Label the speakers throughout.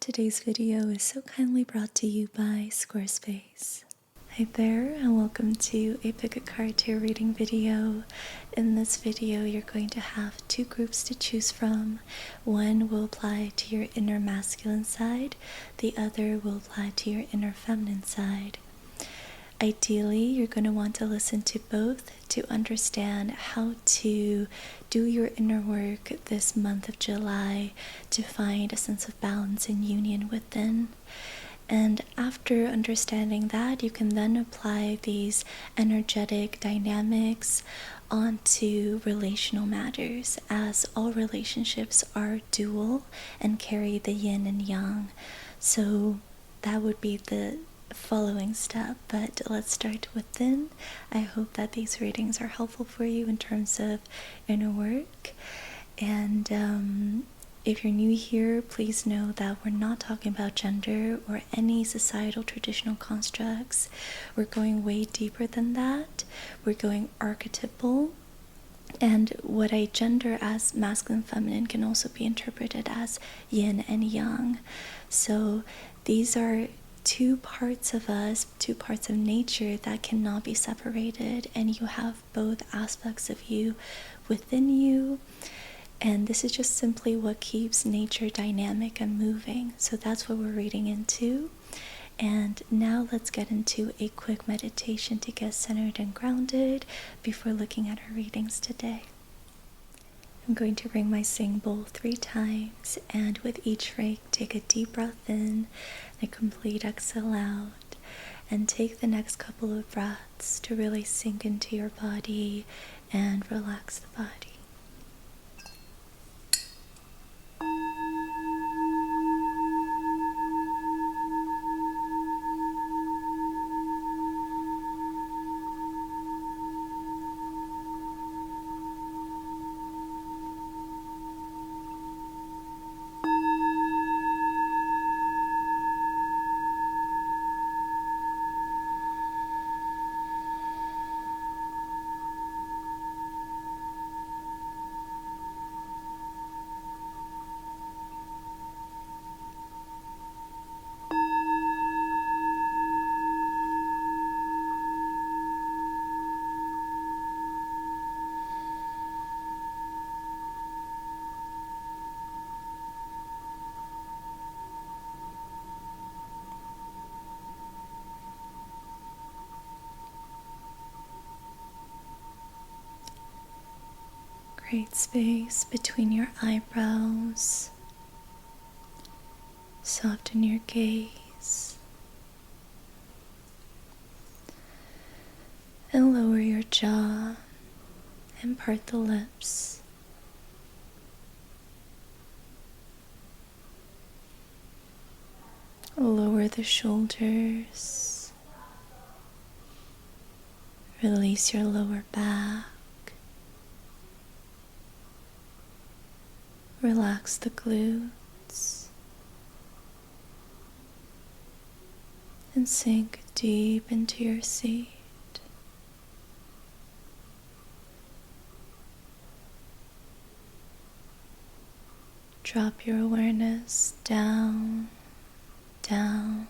Speaker 1: Today's video is so kindly brought to you by Squarespace. Hi there, and welcome to a pick a card tarot reading video. In this video, you're going to have two groups to choose from. One will apply to your inner masculine side, the other will apply to your inner feminine side. Ideally, you're going to want to listen to both to understand how to do your inner work this month of July to find a sense of balance and union within. And after understanding that, you can then apply these energetic dynamics onto relational matters, as all relationships are dual and carry the yin and yang. So that would be the following step, but let's start within. I hope that these readings are helpful for you in terms of inner work. And if you're new here, please know that we're not talking about gender or any societal traditional constructs. We're going way deeper than that. We're going archetypal, and what I gender as masculine feminine can also be interpreted as yin and yang. So these are two parts of us, two parts of nature that cannot be separated, and you have both aspects of you within you. And this is just simply what keeps nature dynamic and moving. So that's what we're reading into. And now let's get into a quick meditation to get centered and grounded before looking at our readings today. I'm going to ring my sing bowl 3 times, and with each ring, take a deep breath in and a complete exhale out. And take the next couple of breaths to really sink into your body and relax the body. Create space between your eyebrows. Soften your gaze. And lower your jaw and part the lips. Lower the shoulders. Release your lower back. Relax the glutes and sink deep into your seat. Drop your awareness down, down,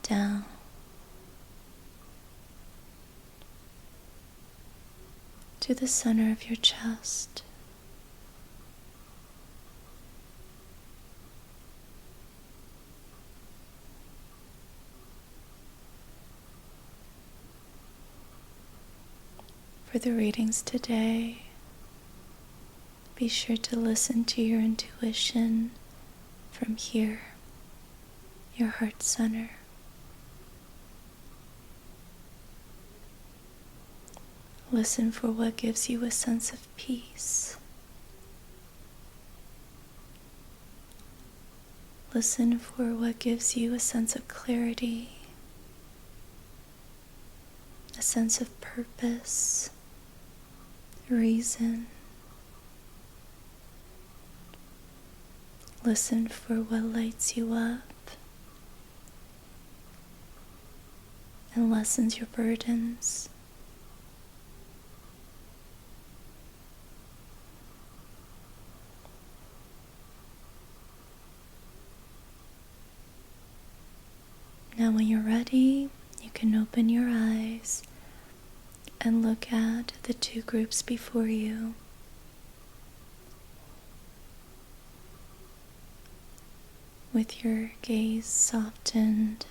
Speaker 1: down. To the center of your chest. For the readings today, be sure to listen to your intuition from here, your heart center. Listen for what gives you a sense of peace. Listen for what gives you a sense of clarity, a sense of purpose, reason. Listen for what lights you up and lessens your burdens. Now when you're ready, you can open your eyes and look at the two groups before you. With your gaze softened,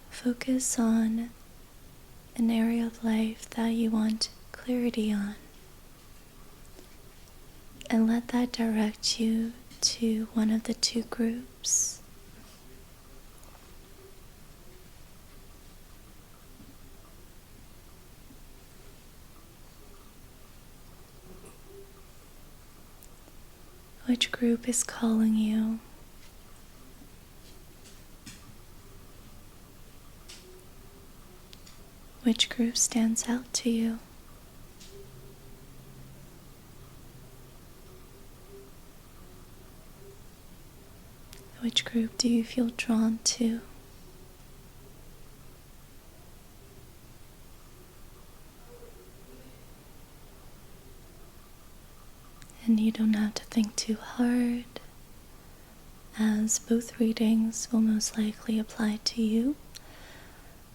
Speaker 1: focus on an area of life that you want clarity on, and let that direct you to one of the two groups. Which group is calling you? Which group stands out to you? Which group do you feel drawn to? And you don't have to think too hard, as both readings will most likely apply to you.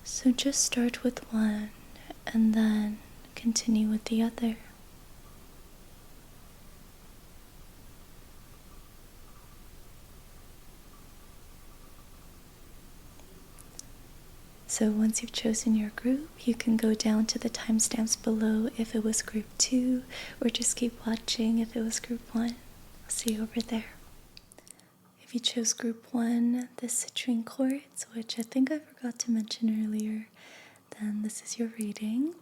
Speaker 1: So just start with one and then continue with the other. So once you've chosen your group, you can go down to the timestamps below if it was group 2, or just keep watching if it was group 1. I'll see you over there. If you chose group 1, the citrine quartz, which I think I forgot to mention earlier, then this is your reading.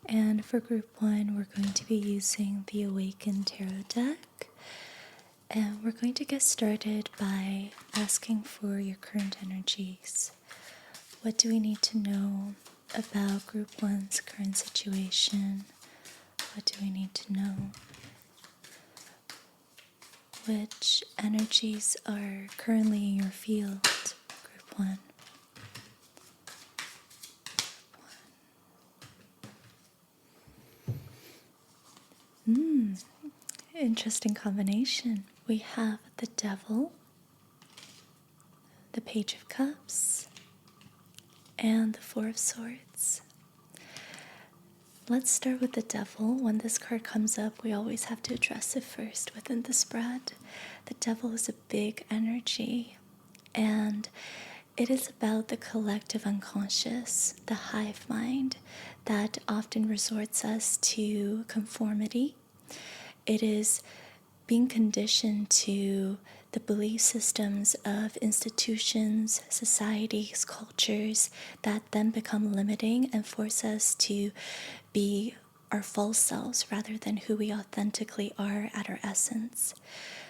Speaker 1: And for group 1, we're going to be using the Awakened Tarot deck. And we're going to get started by asking for your current energies. What do we need to know about group 1's current situation? What do we need to know? Which energies are currently in your field, group 1? Interesting combination. We have the Devil, the Page of Cups, and the Four of Swords. Let's start with the Devil. When this card comes up, we always have to address it first within the spread. The Devil is a big energy, and it is about the collective unconscious, the hive mind that often resorts us to conformity. It is being conditioned to the belief systems of institutions, societies, cultures that then become limiting and force us to be our false selves rather than who we authentically are at our essence.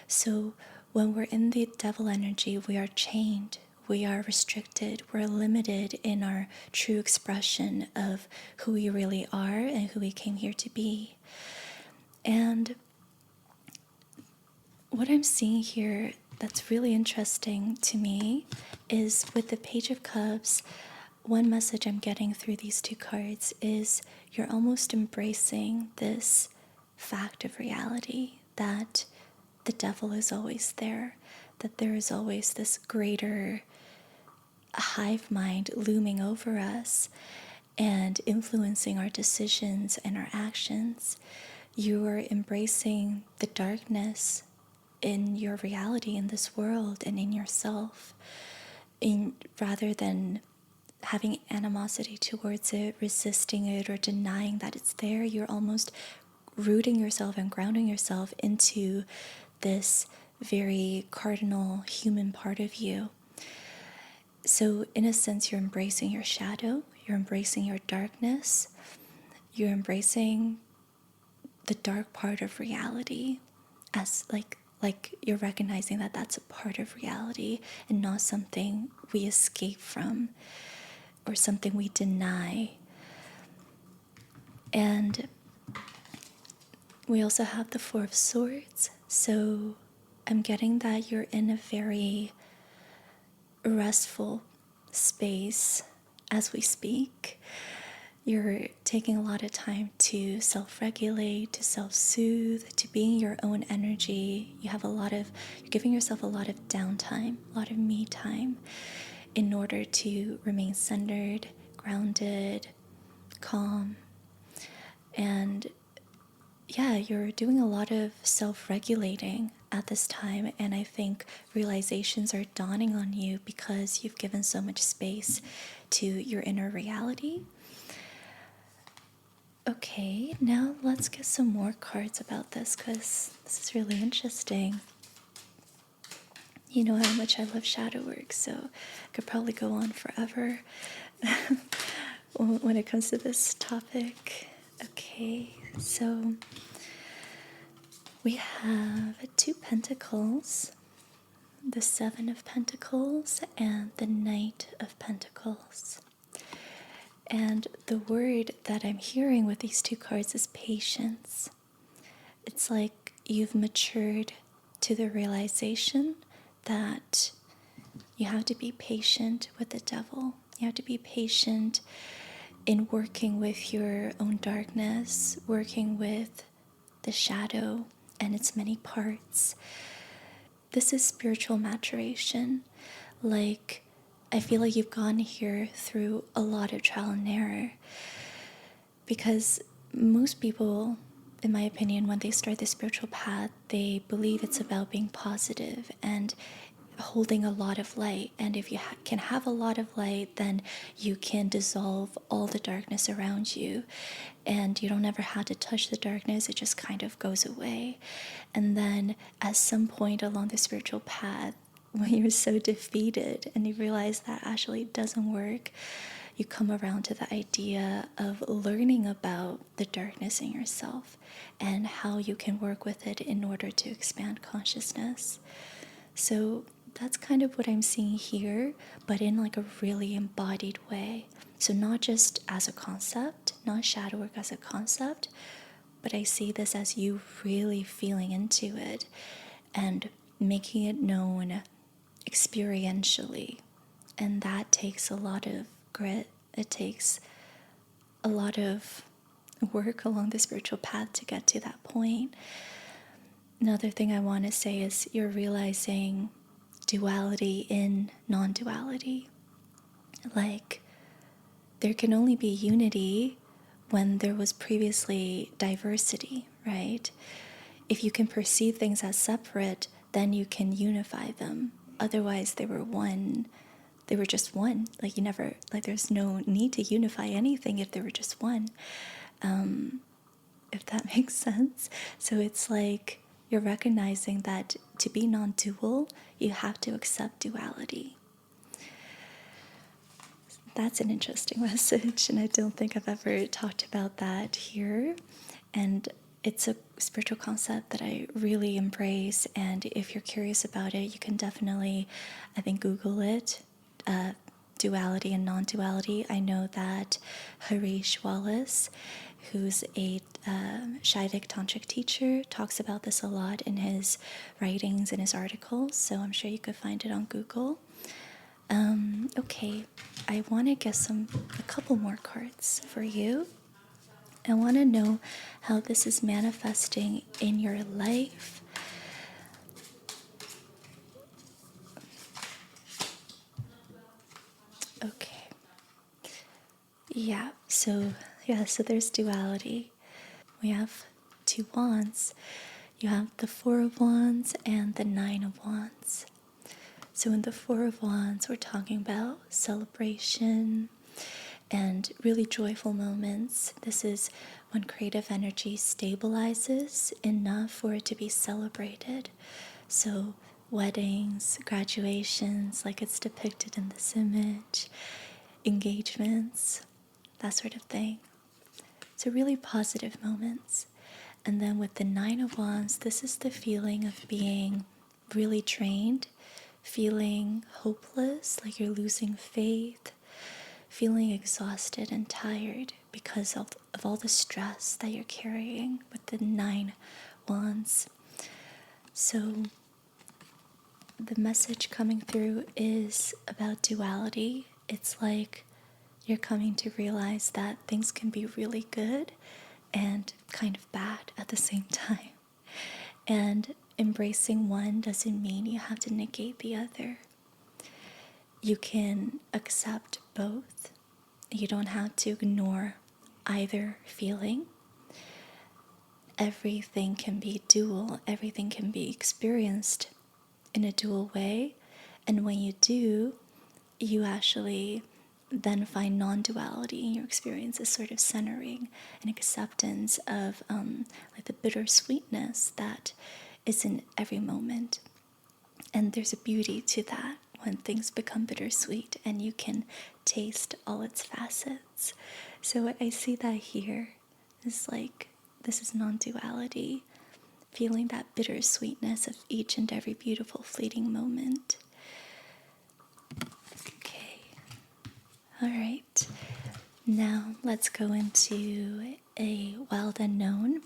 Speaker 1: So when we're in the Devil energy, we are chained, we are restricted, we're limited in our true expression of who we really are and who we came here to be. And what I'm seeing here that's really interesting to me is with the Page of Cups, one message I'm getting through these two cards is you're almost embracing this fact of reality that the Devil is always there, that there is always this greater hive mind looming over us and influencing our decisions and our actions. You are embracing the darkness in your reality, in this world, and in yourself, rather than having animosity towards it, resisting it, or denying that it's there. You're almost rooting yourself and grounding yourself into this very cardinal human part of you. So in a sense, you're embracing your shadow, you're embracing your darkness, you're embracing the dark part of reality as like you're recognizing that that's a part of reality and not something we escape from or something we deny. And we also have the Four of Swords. So I'm getting that you're in a very restful space as we speak. You're taking a lot of time to self-regulate, to self-soothe, to be in your own energy. You're giving yourself a lot of downtime, a lot of me time in order to remain centered, grounded, calm. And yeah, you're doing a lot of self-regulating at this time, and I think realizations are dawning on you because you've given so much space to your inner reality. Okay, now let's get some more cards about this because this is really interesting. You know how much I love shadow work, so I could probably go on forever when it comes to this topic. Okay, so we have 2 pentacles, the 7 of Pentacles and the Knight of Pentacles. And the word that I'm hearing with these 2 cards is patience. It's like you've matured to the realization that you have to be patient with the devil. You have to be patient in working with your own darkness, working with the shadow and its many parts. This is spiritual maturation. Like, I feel like you've gone here through a lot of trial and error. Because most people, in my opinion, when they start the spiritual path, they believe it's about being positive and holding a lot of light. And if you can have a lot of light, then you can dissolve all the darkness around you. And you don't ever have to touch the darkness, it just kind of goes away. And then at some point along the spiritual path, when you're so defeated and you realize that actually it doesn't work, you come around to the idea of learning about the darkness in yourself and how you can work with it in order to expand consciousness. So that's kind of what I'm seeing here, but in like a really embodied way. So not just as a concept, not shadow work as a concept, but I see this as you really feeling into it and making it known experientially. And that takes a lot of grit. It takes a lot of work along the spiritual path to get to that point. Another thing I want to say is you're realizing duality in non-duality. Like, there can only be unity when there was previously diversity, right? If you can perceive things as separate, then you can unify them. Otherwise, they were one. They were just one. Like, you never, like, there's no need to unify anything if they were just one. If that makes sense. So it's like you're recognizing that to be non-dual, you have to accept duality. That's an interesting message, and I don't think I've ever talked about that here. And it's a spiritual concept that I really embrace, and if you're curious about it, you can definitely, I think, Google it, duality and non-duality. I know that Harish Wallace, who's a Shaivic tantric teacher, talks about this a lot in his writings and his articles, so I'm sure you could find it on Google. Okay, I want to get a couple more cards for you. I want to know how this is manifesting in your life. Okay. So there's duality. We have 2 wands. You have the 4 of wands and the 9 of wands. So in the 4 of wands, we're talking about celebration and really joyful moments. This is when creative energy stabilizes enough for it to be celebrated. So weddings, graduations, like it's depicted in this image, engagements, that sort of thing. So really positive moments. And then with the 9 of wands, this is the feeling of being really drained, feeling hopeless, like you're losing faith, feeling exhausted and tired because of all the stress that you're carrying with the 9 wands. So the message coming through is about duality. It's like you're coming to realize that things can be really good and kind of bad at the same time. And embracing one doesn't mean you have to negate the other. You can accept both. You don't have to ignore either feeling. Everything can be dual, everything can be experienced in a dual way. And when you do, you actually then find non-duality in your experience, as sort of centering and acceptance of like the bittersweetness that is in every moment. And there's a beauty to that when things become bittersweet and you can taste all its facets. So I see that here. It's like this is non-duality, feeling that bittersweetness of each and every beautiful fleeting moment. Okay. All right. Now let's go into a wild unknown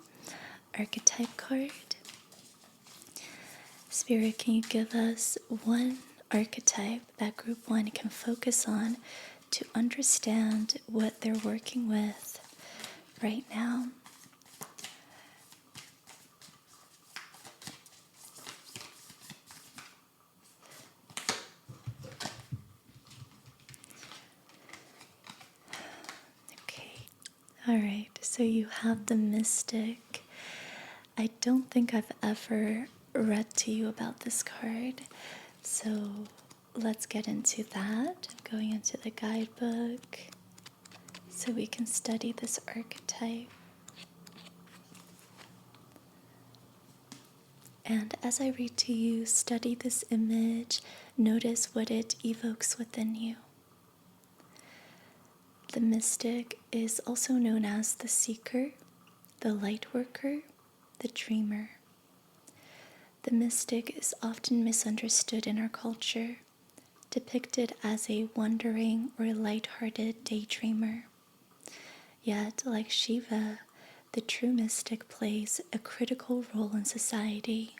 Speaker 1: archetype card. Spirit, can you give us one archetype that group 1 can focus on to understand what they're working with right now? Okay. All right. So you have the Mystic. I don't think I've ever read to you about this card. So let's get into that. Going into the guidebook so we can study this archetype. And as I read to you, study this image, notice what it evokes within you. The Mystic is also known as the Seeker, the Lightworker, the Dreamer. The Mystic is often misunderstood in our culture, depicted as a wandering or light-hearted daydreamer. Yet, like Shiva, the true mystic plays a critical role in society,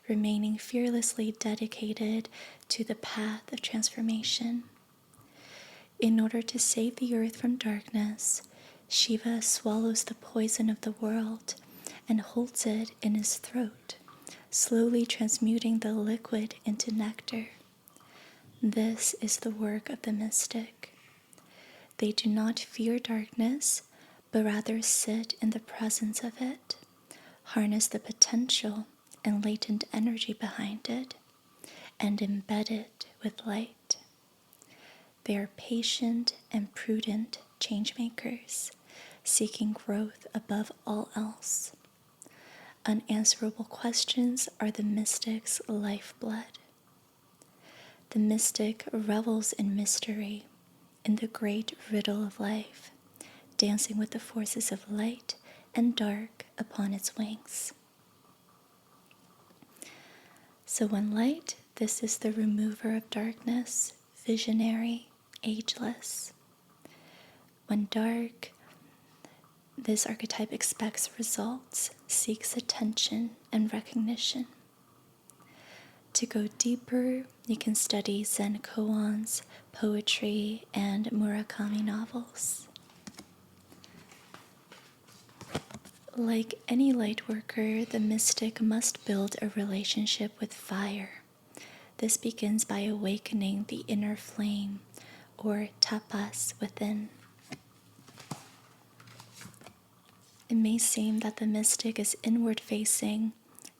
Speaker 1: remaining fearlessly dedicated to the path of transformation. In order to save the earth from darkness, Shiva swallows the poison of the world and holds it in his throat, slowly transmuting the liquid into nectar. This is the work of the mystic. They do not fear darkness, but rather sit in the presence of it, harness the potential and latent energy behind it, and embed it with light. They are patient and prudent changemakers, seeking growth above all else. Unanswerable questions are the mystic's lifeblood. The mystic revels in mystery, in the great riddle of life, dancing with the forces of light and dark upon its wings. So when light, this is the remover of darkness, visionary, ageless. When dark, this archetype expects results, seeks attention and recognition. To go deeper, you can study Zen koans, poetry, and Murakami novels. Like any light worker, the mystic must build a relationship with fire. This begins by awakening the inner flame, or tapas, within. It may seem that the mystic is inward-facing,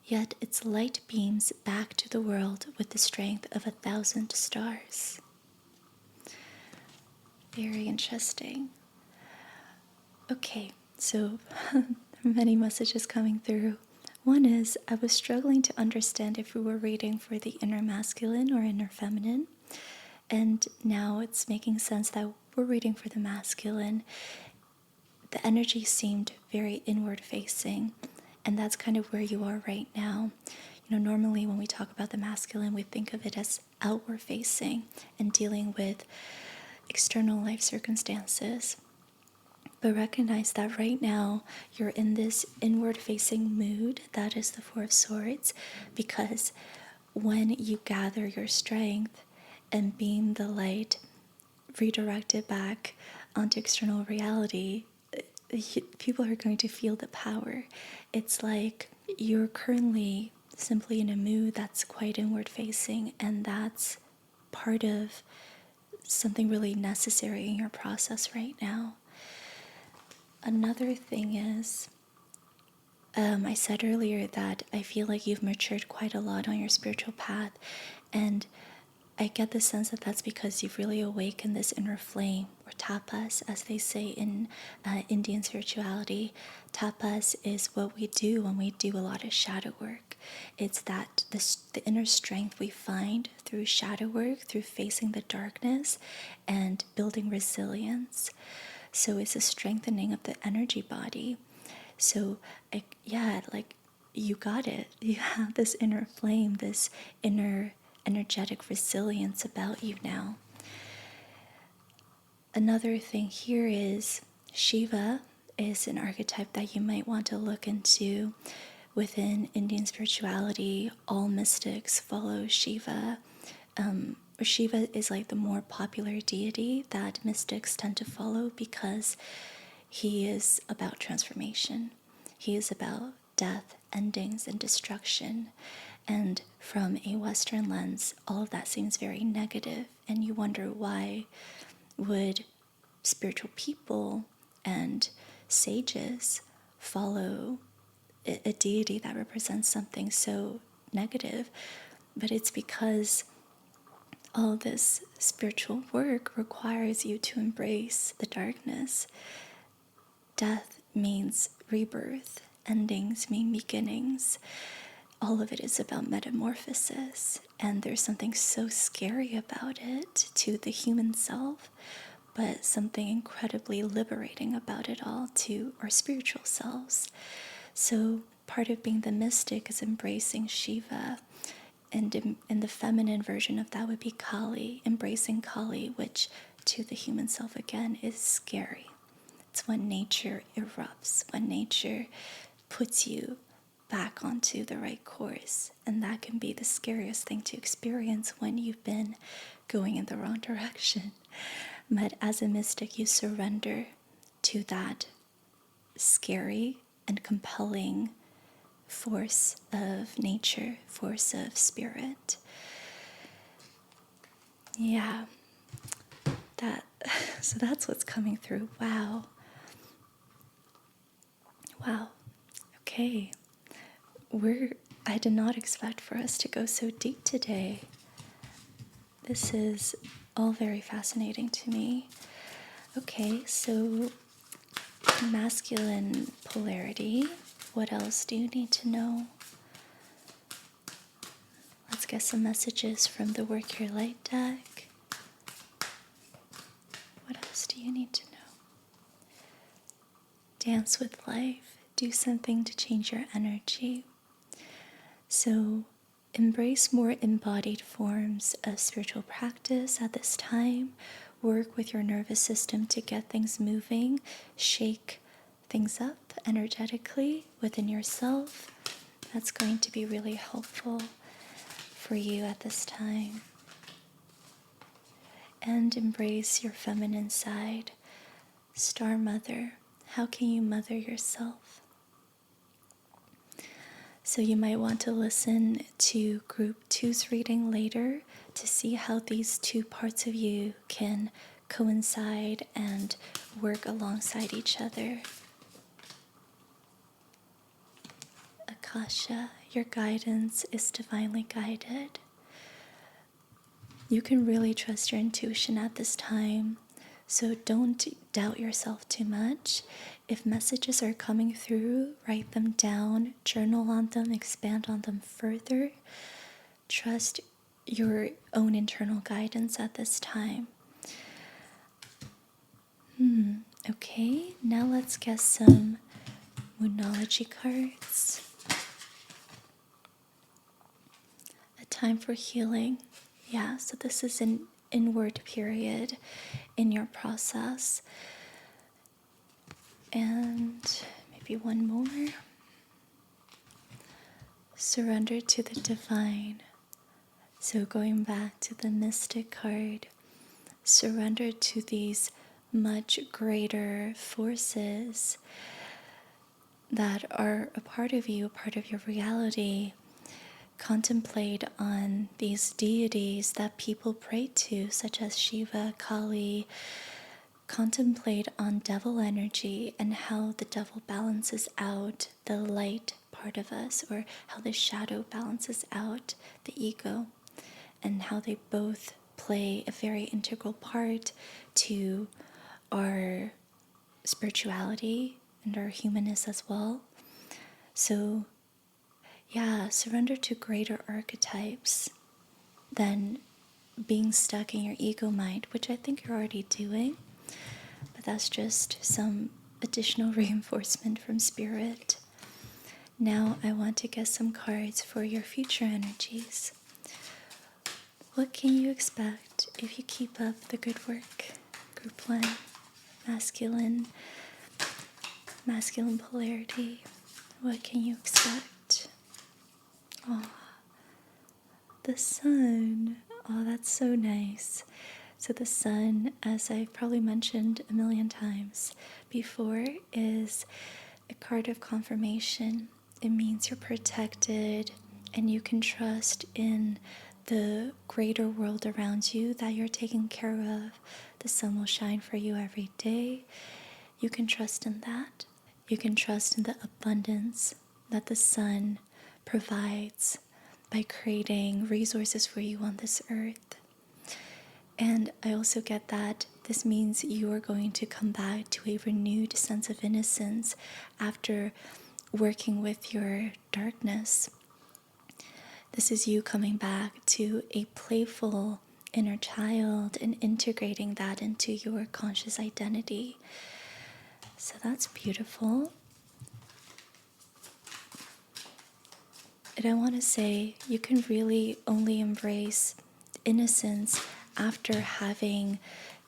Speaker 1: yet its light beams back to the world with the strength of 1,000 stars. Very interesting. Okay, so many messages coming through. One is, I was struggling to understand if we were reading for the inner masculine or inner feminine, and now it's making sense that we're reading for the masculine. The energy seemed very inward facing, and that's kind of where you are right now. Normally when we talk about the masculine, we think of it as outward facing and dealing with external life circumstances. But recognize that right now you're in this inward facing mood, that is the Four of Swords, because when you gather your strength and beam the light redirected back onto external reality, people are going to feel the power. It's like you're currently simply in a mood that's quite inward facing, and that's part of something really necessary in your process right now. Another thing is, I said earlier that I feel like you've matured quite a lot on your spiritual path, and I get the sense that that's because you've really awakened this inner flame, or tapas, as they say in Indian spirituality. Tapas is what we do when we do a lot of shadow work. It's that the inner strength we find through shadow work, through facing the darkness and building resilience. So it's a strengthening of the energy body. So, you got it. You have this inner flame, this inner energetic resilience about you now. Another thing here is Shiva is an archetype that you might want to look into. Within Indian spirituality, all mystics follow Shiva. Shiva is like the more popular deity that mystics tend to follow because he is about transformation. He is about death, endings, and destruction. And from a Western lens, all of that seems very negative, and you wonder why would spiritual people and sages follow a deity that represents something so negative. But it's because all this spiritual work requires you to embrace the darkness. Death means rebirth, endings mean beginnings. All of it is about metamorphosis, and there's something so scary about it to the human self, but something incredibly liberating about it all to our spiritual selves. So part of being the mystic is embracing Shiva, and in the feminine version of that would be Kali, embracing Kali, which to the human self again is scary. It's when nature erupts, when nature puts you back onto the right course. And that can be the scariest thing to experience when you've been going in the wrong direction. But as a mystic, you surrender to that scary and compelling force of nature, force of spirit. Yeah, so that's what's coming through. Wow. Okay. I did not expect for us to go so deep today. This is all very fascinating to me. Okay, so masculine polarity. What else do you need to know? Let's get some messages from the Work Your Light deck. What else do you need to know? Dance with life. Do something to change your energy. So embrace more embodied forms of spiritual practice at this time. Work with your nervous system to get things moving. Shake things up energetically within yourself. That's going to be really helpful for you at this time. And embrace your feminine side. Star Mother. How can you mother yourself? So you might want to listen to Group 2's reading later to see how these two parts of you can coincide and work alongside each other. Akasha, your guidance is divinely guided. You can really trust your intuition at this time, so don't doubt yourself too much. If messages are coming through, write them down, journal on them, expand on them further. Trust your own internal guidance at this time. Okay, now let's get some Moonology cards. A time for healing. Yeah, so this is an inward period in your process. And maybe one more. Surrender to the divine. So going back to the mystic card, surrender to these much greater forces that are a part of you, a part of your reality. Contemplate on these deities that people pray to, such as Shiva, Kali. Contemplate on devil energy and how the devil balances out the light part of us, or how the shadow balances out the ego, and how they both play a very integral part to our spirituality and our humanness as well. So yeah, surrender to greater archetypes than being stuck in your ego mind, which I think you're already doing, but that's just some additional reinforcement from spirit. Now I want to get some cards for your future energies. What can you expect if you keep up the good work? Group 1, masculine polarity. What can you expect? Oh, the sun. Oh, that's so nice. So the sun, as I've probably mentioned a million times before, is a card of confirmation. It means you're protected and you can trust in the greater world around you, that you're taken care of. The sun will shine for you every day. You can trust in that. You can trust in the abundance that the sun provides by creating resources for you on this earth. And I also get that this means you are going to come back to a renewed sense of innocence after working with your darkness. This is you coming back to a playful inner child and integrating that into your conscious identity. So that's beautiful. And I want to say you can really only embrace innocence after having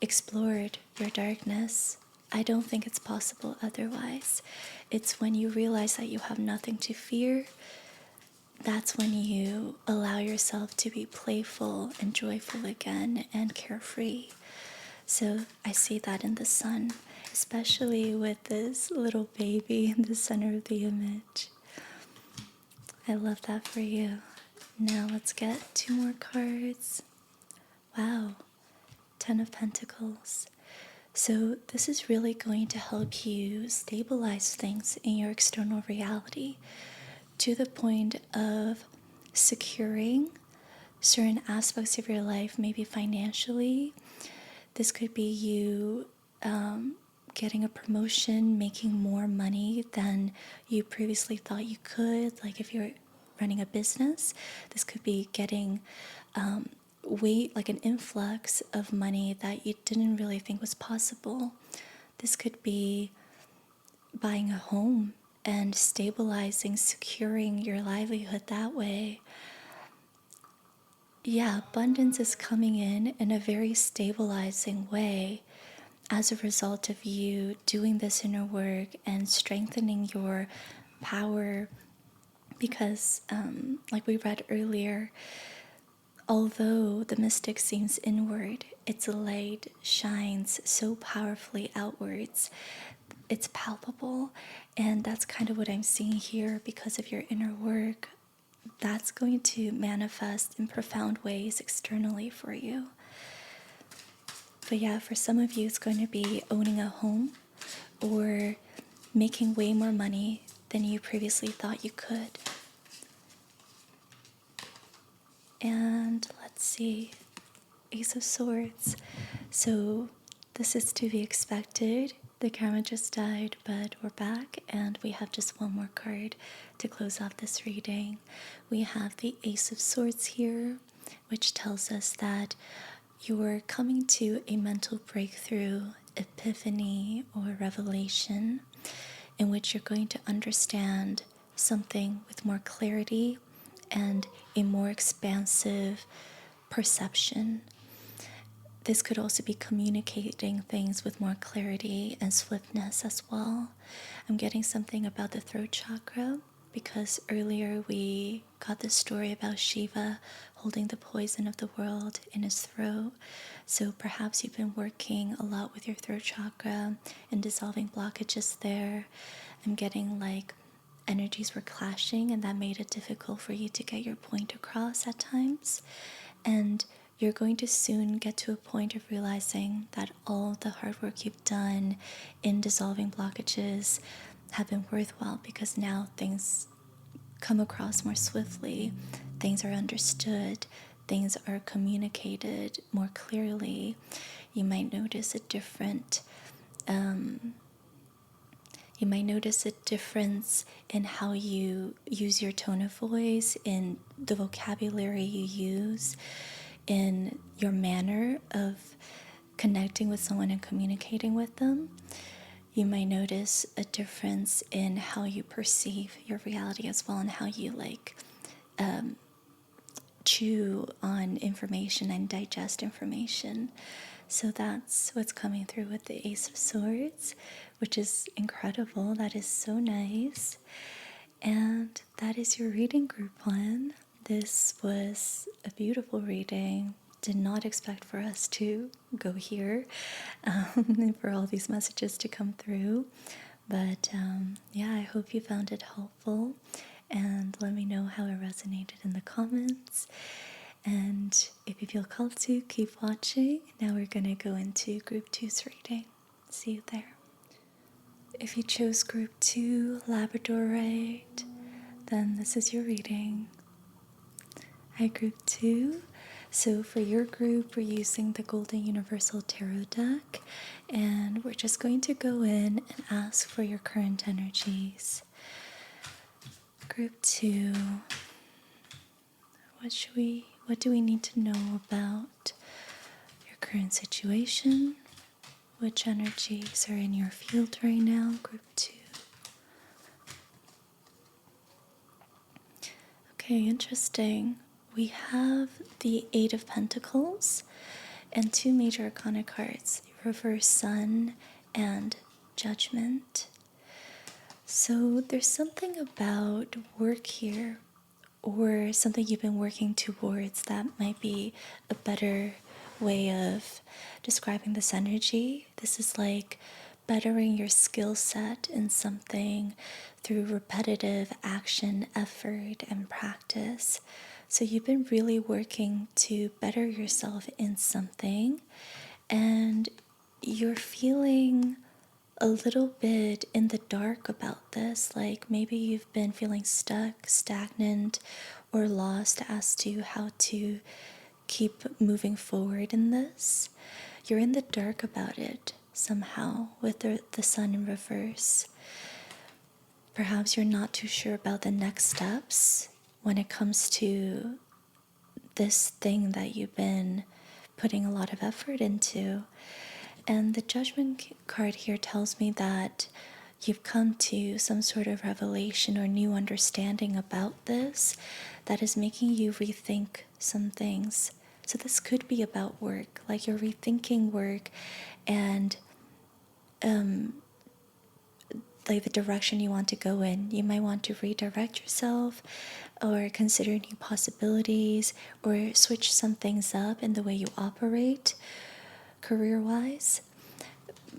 Speaker 1: explored your darkness. I don't think it's possible otherwise. It's when you realize that you have nothing to fear, that's when you allow yourself to be playful and joyful again and carefree. So I see that in the sun, especially with this little baby in the center of the image. I love that for you. Now let's get 2 more cards. Wow, 10 of Pentacles. So this is really going to help you stabilize things in your external reality to the point of securing certain aspects of your life, maybe financially. This could be you getting a promotion, making more money than you previously thought you could. Like if you're running a business, this could be getting like an influx of money that you didn't really think was possible. This could be buying a home and stabilizing, securing your livelihood that way. Yeah, abundance is coming in a very stabilizing way as a result of you doing this inner work and strengthening your power. Because, like we read earlier, although the mystic seems inward, its light shines so powerfully outwards. It's palpable, and that's kind of what I'm seeing here. Because of your inner work, that's going to manifest in profound ways externally for you. But yeah, for some of you, it's going to be owning a home or making way more money than you previously thought you could. And let's see, Ace of Swords. So this is to be expected. The camera just died, but we're back, and we have just 1 more card to close off this reading. We have the Ace of Swords here, which tells us that you're coming to a mental breakthrough, epiphany, or revelation, in which you're going to understand something with more clarity and a more expansive perception. This could also be communicating things with more clarity and swiftness as well. I'm getting something about the throat chakra. because earlier we got the story about Shiva holding the poison of the world in his throat. So perhaps you've been working a lot with your throat chakra and dissolving blockages there. I'm getting like energies were clashing, and that made it difficult for you to get your point across at times. And you're going to soon get to a point of realizing that all the hard work you've done in dissolving blockages have been worthwhile, because now things come across more swiftly, things are understood, things are communicated more clearly. You might notice a different you might notice a difference in how you use your tone of voice, in the vocabulary you use, in your manner of connecting with someone and communicating with them. You might notice a difference in how you perceive your reality as well, and how you chew on information and digest information. So that's what's coming through with the Ace of Swords, which is incredible. That is so nice. And that is your reading, group 1. This was a beautiful reading. Did not expect for us to go here and for all these messages to come through. But yeah, I hope you found it helpful, and let me know how it resonated in the comments. And if you feel called to, keep watching. Now we're going to go into group 2's reading. See you there. If you chose group 2, labradorite, then this is your reading. Hi, group 2. So for your group, we're using the Golden Universal Tarot deck, and we're just going to go in and ask for your current energies. Group 2, what do we need to know about your current situation? Which energies are in your field right now, group 2? Okay, interesting. We have the Eight of Pentacles and 2 major arcana cards, Reverse Sun and Judgment. So there's something about work here, or something you've been working towards, that might be a better way of describing this energy. This is like bettering your skill set in something through repetitive action, effort, and practice. So you've been really working to better yourself in something, and you're feeling a little bit in the dark about this. Like maybe you've been feeling stuck, stagnant, or lost as to how to keep moving forward in this. You're in the dark about it somehow with the sun in reverse. Perhaps you're not too sure about the next steps when it comes to this thing that you've been putting a lot of effort into. And the Judgment card here tells me that you've come to some sort of revelation or new understanding about this that is making you rethink some things. So this could be about work, like you're rethinking work and like the direction you want to go in. You might want to redirect yourself, or consider new possibilities, or switch some things up in the way you operate career-wise.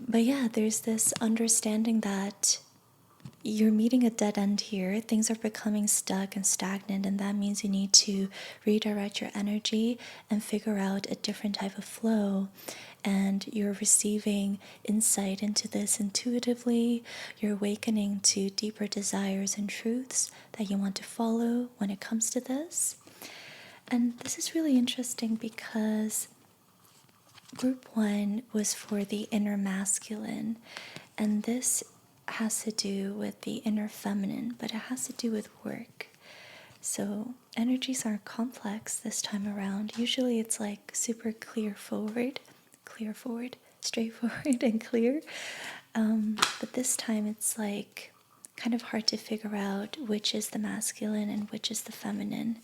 Speaker 1: But yeah, there's this understanding that you're meeting a dead end here. Things are becoming stuck and stagnant, and that means you need to redirect your energy and figure out a different type of flow. And you're receiving insight into this intuitively. You're awakening to deeper desires and truths that you want to follow when it comes to this. And this is really interesting because group 1 was for the inner masculine, and this has to do with the inner feminine, but it has to do with work. So energies aren't complex this time around. Usually it's like super straightforward, and clear. But this time it's like kind of hard to figure out which is the masculine and which is the feminine.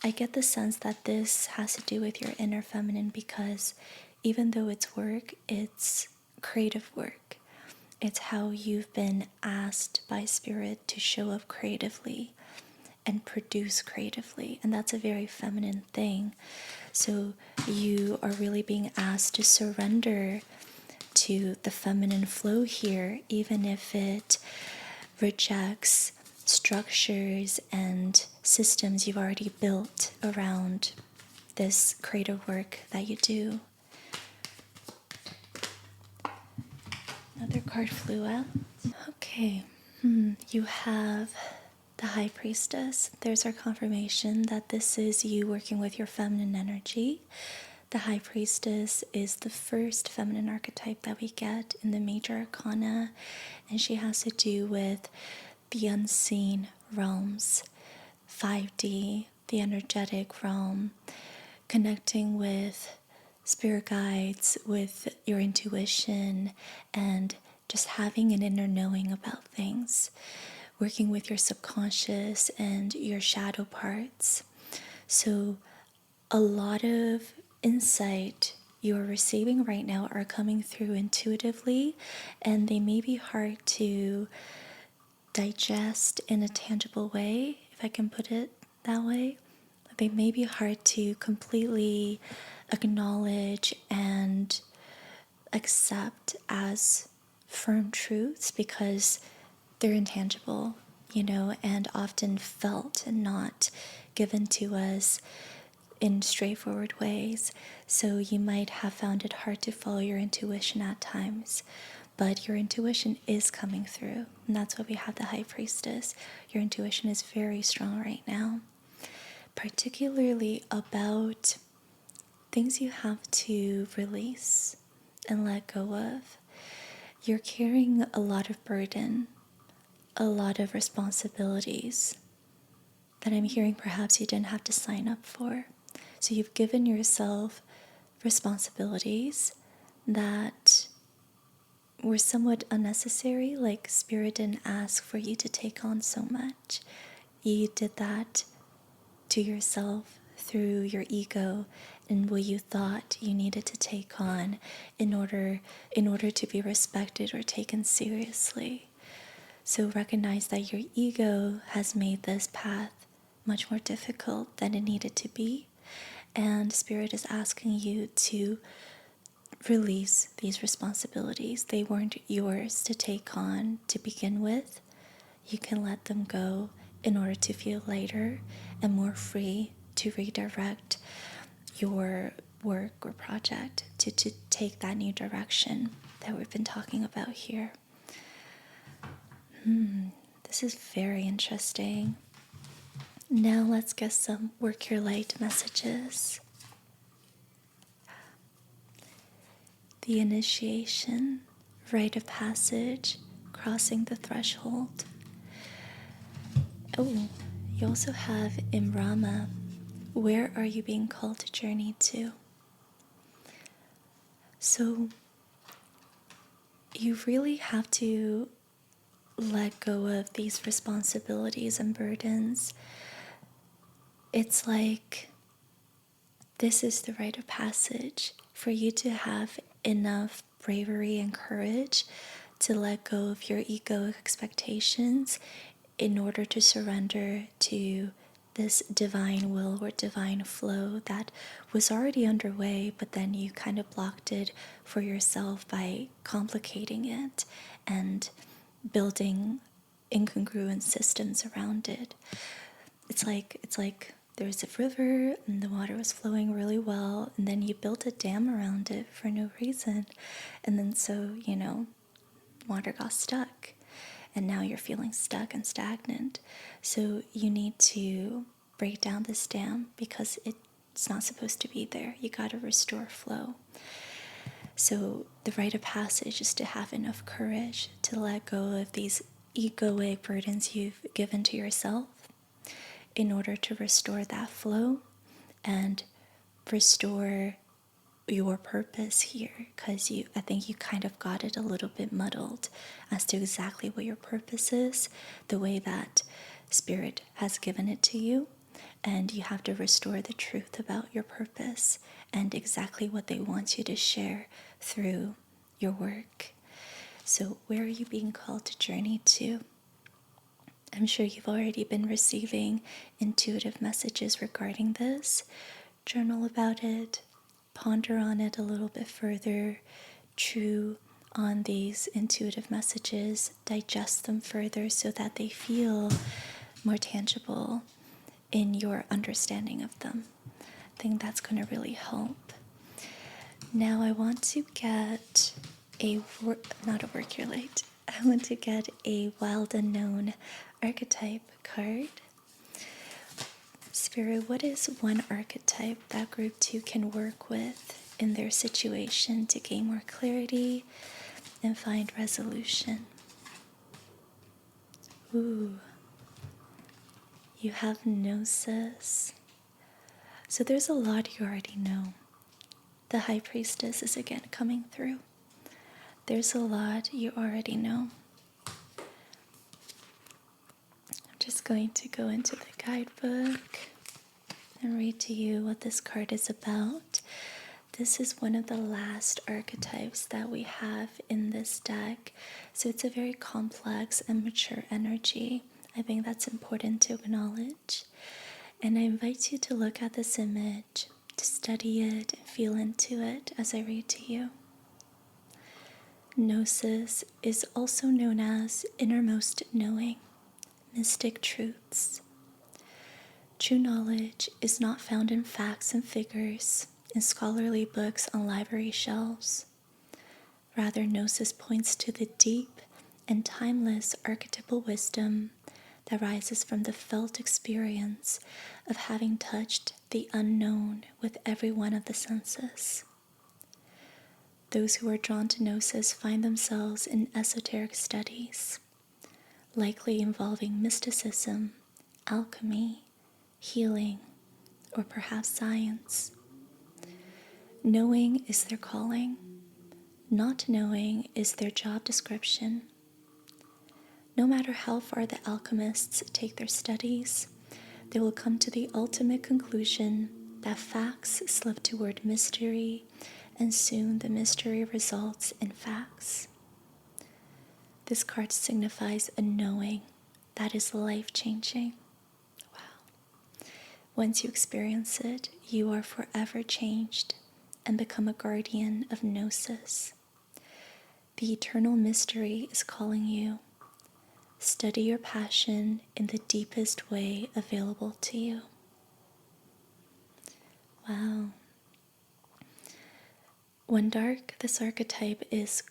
Speaker 1: I get the sense that this has to do with your inner feminine, because even though it's work, it's creative work. It's how you've been asked by Spirit to show up creatively and produce creatively. And that's a very feminine thing. So you are really being asked to surrender to the feminine flow here, even if it rejects structures and systems you've already built around this creative work that you do. Another card flew out. Okay, you have the High Priestess. There's our confirmation that this is you working with your feminine energy. The High Priestess is the first feminine archetype that we get in the major arcana, and she has to do with the unseen realms, 5D, the energetic realm, connecting with spirit guides, with your intuition, and just having an inner knowing about things, working with your subconscious and your shadow parts. So a lot of insight you're receiving right now are coming through intuitively, and they may be hard to digest in a tangible way, if I can put it that way. They may be hard to completely acknowledge and accept as firm truths because they're intangible, and often felt and not given to us in straightforward ways. So you might have found it hard to follow your intuition at times, but your intuition is coming through. And that's why we have the High Priestess. Your intuition is very strong right now, particularly about things you have to release and let go of. You're carrying a lot of burden, a lot of responsibilities that I'm hearing perhaps you didn't have to sign up for. So you've given yourself responsibilities that were somewhat unnecessary, like Spirit didn't ask for you to take on so much. You did that to yourself through your ego and what you thought you needed to take on in order to be respected or taken seriously. So recognize that your ego has made this path much more difficult than it needed to be, and Spirit is asking you to release these responsibilities. They weren't yours to take on to begin with. You can let them go in order to feel lighter and more free to redirect your work or project to take that new direction that we've been talking about here. This is very interesting. Now let's get some work your light messages. The initiation, rite of passage, crossing the threshold. Oh, you also have Imrama. Where are you being called to journey to? So you really have to let go of these responsibilities and burdens. It's like this is the rite of passage for you to have enough bravery and courage to let go of your ego expectations in order to surrender to this divine will or divine flow that was already underway, but then you kind of blocked it for yourself by complicating it and building incongruent systems around it. It's like there's a river and the water was flowing really well, and then you built a dam around it for no reason, and then so water got stuck, and now you're feeling stuck and stagnant. So you need to break down this dam because it's not supposed to be there. You got to restore flow. So the rite of passage is to have enough courage to let go of these egoic burdens you've given to yourself in order to restore that flow and restore your purpose here, because I think you kind of got it a little bit muddled as to exactly what your purpose is, the way that Spirit has given it to you, and you have to restore the truth about your purpose and exactly what they want you to share through your work. So where are you being called to journey to? I'm sure you've already been receiving intuitive messages regarding this. Journal about it, ponder on it a little bit further, chew on these intuitive messages, digest them further so that they feel more tangible in your understanding of them. I think that's going to really help. Now I want to get not a work your light. I want to get a wild unknown archetype card. Spirit, what is one archetype that group 2 can work with in their situation to gain more clarity and find resolution? Ooh, you have gnosis. So there's a lot you already know. The High Priestess is again coming through. There's a lot you already know. I'm just going to go into the guidebook and read to you what this card is about. This is one of the last archetypes that we have in this deck, so it's a very complex and mature energy. I think that's important to acknowledge. And I invite you to look at this image, to study it and feel into it as I read to you. Gnosis is also known as innermost knowing, mystic truths. True knowledge is not found in facts and figures, in scholarly books on library shelves. Rather, Gnosis points to the deep and timeless archetypal wisdom that rises from the felt experience of having touched the unknown with every one of the senses. Those who are drawn to Gnosis find themselves in esoteric studies, likely involving mysticism, alchemy, healing, or perhaps science. Knowing is their calling. Not knowing is their job description. No matter how far the alchemists take their studies, they will come to the ultimate conclusion that facts slip toward mystery, and soon the mystery results in facts. This card signifies a knowing that is life-changing. Wow. Once you experience it, you are forever changed and become a guardian of Gnosis. The eternal mystery is calling you. Study your passion in the deepest way available to you. Wow. When dark, this archetype is,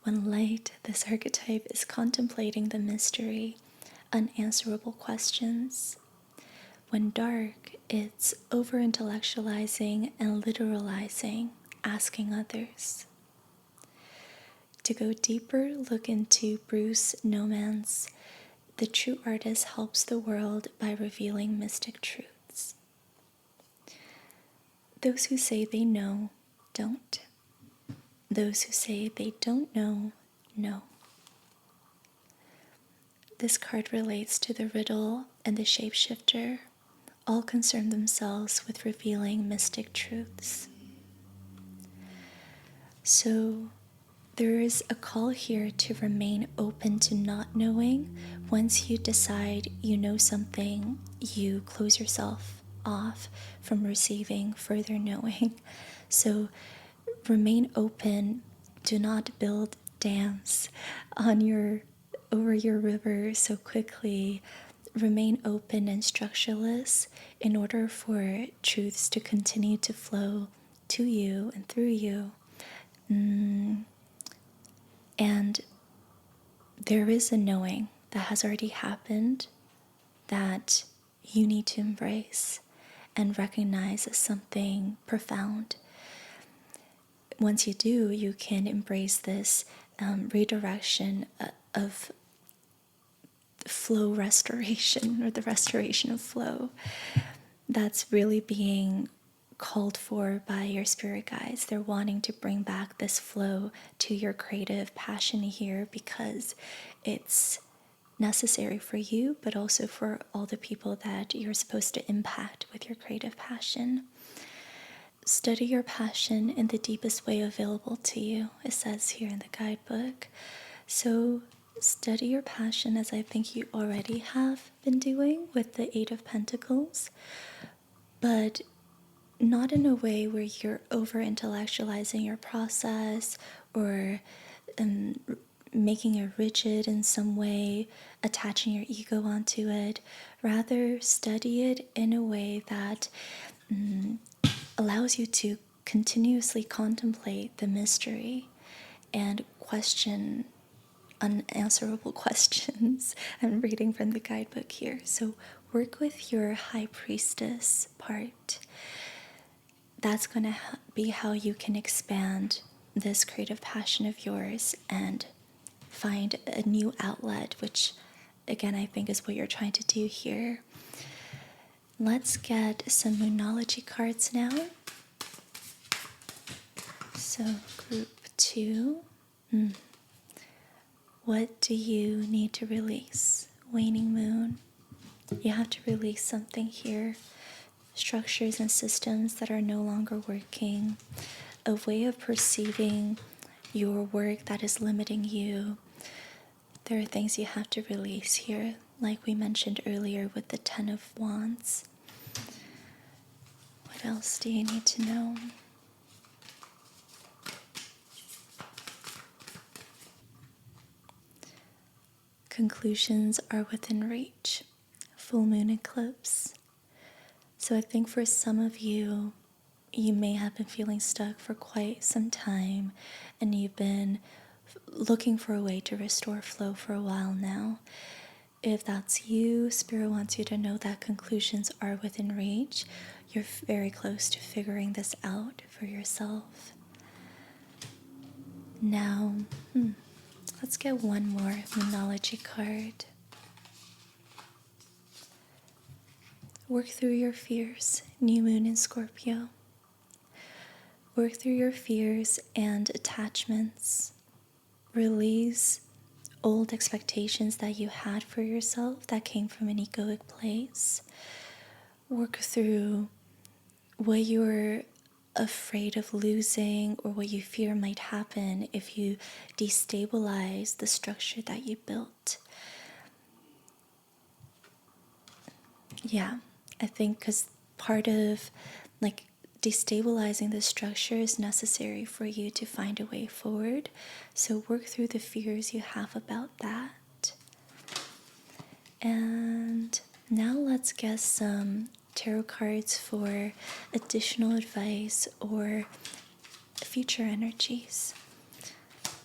Speaker 1: when light, this archetype is contemplating the mystery, unanswerable questions. When dark, it's over-intellectualizing and literalizing, asking others. To go deeper, look into Bruce Nauman's The True Artist Helps the World by Revealing Mystic Truths. Those who say they know, don't. Those who say they don't know, know. This card relates to the riddle and the shapeshifter. All concern themselves with revealing mystic truths. So there is a call here to remain open to not knowing. Once you decide you know something, you close yourself off from receiving further knowing. So remain open. Do not build dams over your river so quickly. Remain open and structureless in order for truths to continue to flow to you and through you. And there is a knowing that has already happened that you need to embrace and recognize as something profound. Once you do, you can embrace this redirection of flow restoration, or the restoration of flow that's really being called for by your spirit guides. They're wanting to bring back this flow to your creative passion here because it's necessary for you, but also for all the people that you're supposed to impact with your creative passion. study your passion in the deepest way available to you, it says here in the guidebook. So study your passion as I think you already have been doing with the Eight of Pentacles, but not in a way where you're over intellectualizing your process or making it rigid in some way, attaching your ego onto it. Rather, study it in a way that allows you to continuously contemplate the mystery and question unanswerable questions. I'm reading from the guidebook here. So work with your high priestess part. That's going to be how you can expand this creative passion of yours and find a new outlet, which again I think is what you're trying to do here. Let's get some Moonology cards now. So group 2. What do you need to release? Waning moon. You have to release something here. Structures and systems that are no longer working. A way of perceiving your work that is limiting you. There are things you have to release here, like we mentioned earlier with the Ten of Wands. What else do you need to know? Conclusions are within reach. Full moon eclipse. So I think for some of you, you may have been feeling stuck for quite some time and you've been looking for a way to restore flow for a while now. If that's you, Spirit wants you to know that conclusions are within reach. You're very close to figuring this out for yourself. Now, let's get one more Moonology card. Work through your fears. New moon in Scorpio. Work through your fears and attachments. Release old expectations that you had for yourself that came from an egoic place. Work through what you're afraid of losing or what you fear might happen if you destabilize the structure that you built. Yeah, I think because part of destabilizing the structure is necessary for you to find a way forward. So work through the fears you have about that. And now let's get some tarot cards for additional advice or future energies.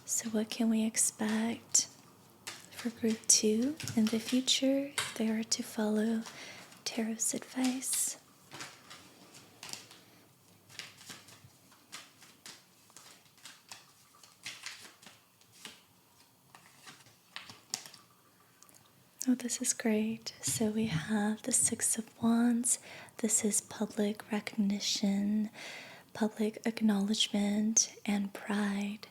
Speaker 1: So what can we expect for group 2 in the future? They are to follow tarot's advice. Oh, this is great. So we have the Six of Wands. This is public recognition, public acknowledgement, and pride.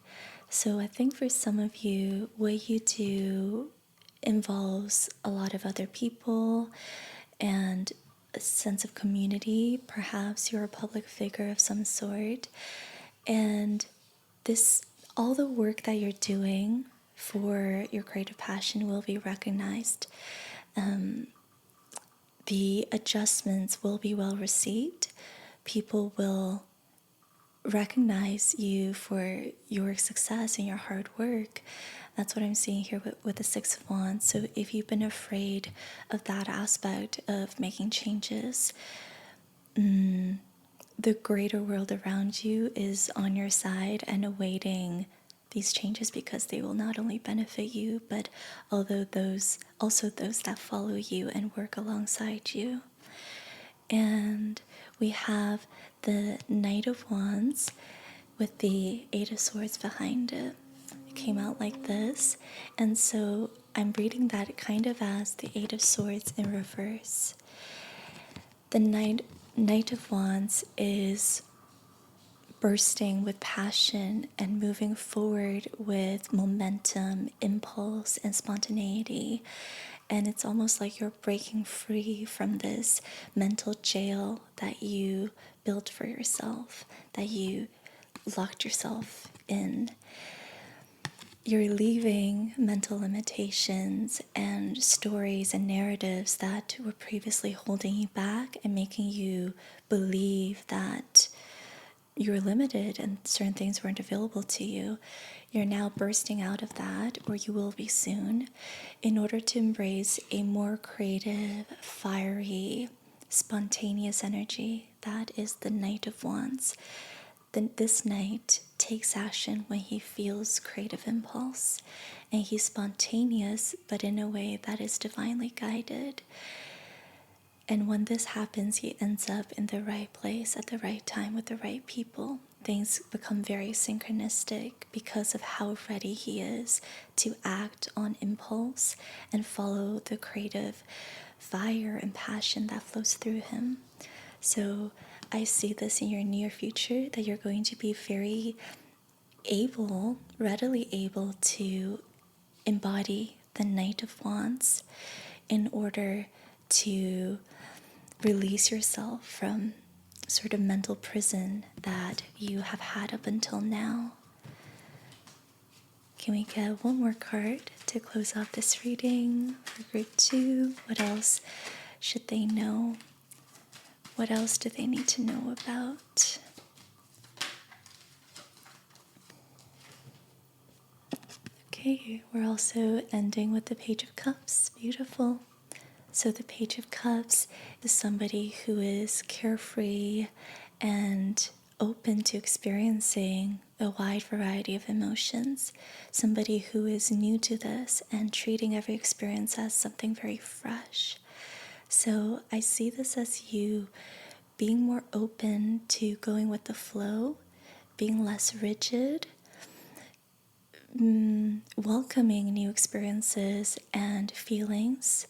Speaker 1: So I think for some of you, what you do involves a lot of other people and a sense of community. Perhaps you're a public figure of some sort. And all the work that you're doing for your creative passion will be recognized. The adjustments will be well received. People will recognize you for your success and your hard work. That's what I'm seeing here with the Six of Wands. So if you've been afraid of that aspect of making changes, the greater world around you is on your side and awaiting these changes because they will not only benefit you, but also those that follow you and work alongside you. And we have the Knight of Wands with the Eight of Swords behind it. It came out like this. And so I'm reading that kind of as the Eight of Swords in reverse. The Knight of Wands is bursting with passion and moving forward with momentum, impulse, and spontaneity. And it's almost like you're breaking free from this mental jail that you built for yourself, that you locked yourself in. You're leaving mental limitations and stories and narratives that were previously holding you back and making you believe that you were limited and certain things weren't available to you. You're now bursting out of that, or you will be soon, in order to embrace a more creative, fiery, spontaneous energy that is the Knight of Wands. This knight takes action when he feels creative impulse, and he's spontaneous, but in a way that is divinely guided. And when this happens, he ends up in the right place at the right time with the right people. Things become very synchronistic because of how ready he is to act on impulse and follow the creative fire and passion that flows through him. So I see this in your near future, that you're going to be very readily able to embody the Knight of Wands in order to release yourself from sort of mental prison that you have had up until now. Can we get one more card to close off this reading for group 2? What else should they know? What else do they need to know about? Okay, we're also ending with the Page of Cups. Beautiful. So the Page of Cups is somebody who is carefree and open to experiencing a wide variety of emotions. Somebody who is new to this and treating every experience as something very fresh. So I see this as you being more open to going with the flow, being less rigid, welcoming new experiences and feelings.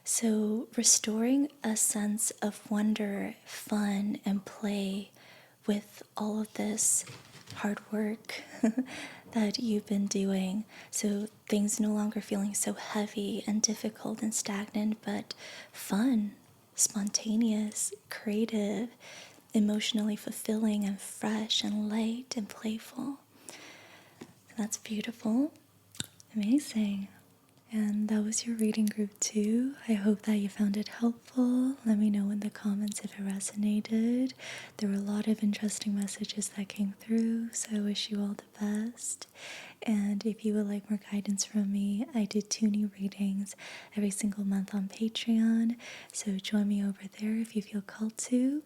Speaker 1: So restoring a sense of wonder, fun, and play with all of this hard work that you've been doing. So things no longer feeling so heavy and difficult and stagnant, but fun, spontaneous, creative, emotionally fulfilling, and fresh and light and playful. That's beautiful. Amazing. And that was your reading group 2. I hope that you found it helpful. Let me know in the comments if it resonated. There were a lot of interesting messages that came through, so I wish you all the best. And if you would like more guidance from me, I do 2 new readings every single month on Patreon, so join me over there if you feel called to.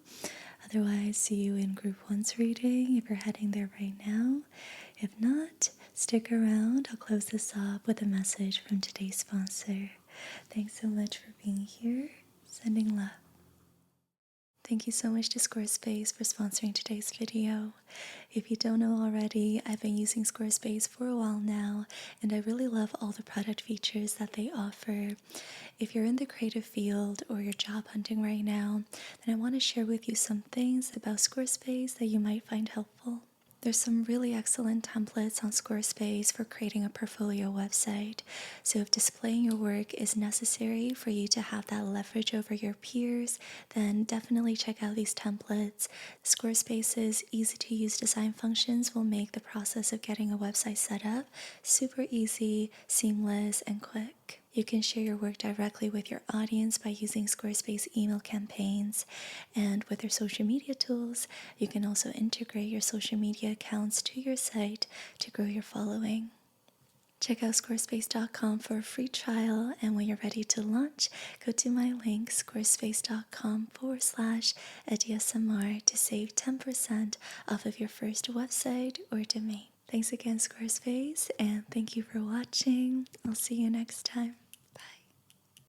Speaker 1: Otherwise, see you in group 1's reading if you're heading there right now. If not, stick around. I'll close this up with a message from today's sponsor. Thanks so much for being here. Sending love. Thank you so much to Squarespace for sponsoring today's video. If you don't know already, I've been using Squarespace for a while now, and I really love all the product features that they offer. If you're in the creative field or you're job hunting right now, then I want to share with you some things about Squarespace that you might find helpful. There's some really excellent templates on Squarespace for creating a portfolio website. So if displaying your work is necessary for you to have that leverage over your peers, then definitely check out these templates. Squarespace's easy-to-use design functions will make the process of getting a website set up super easy, seamless, and quick. You can share your work directly with your audience by using Squarespace email campaigns. And with their social media tools, you can also integrate your social media accounts to your site to grow your following. Check out squarespace.com for a free trial, and when you're ready to launch, go to my link, squarespace.com/ediyasmr, to save 10% off of your first website or domain. Thanks again, Squarespace, and thank you for watching. I'll see you next time.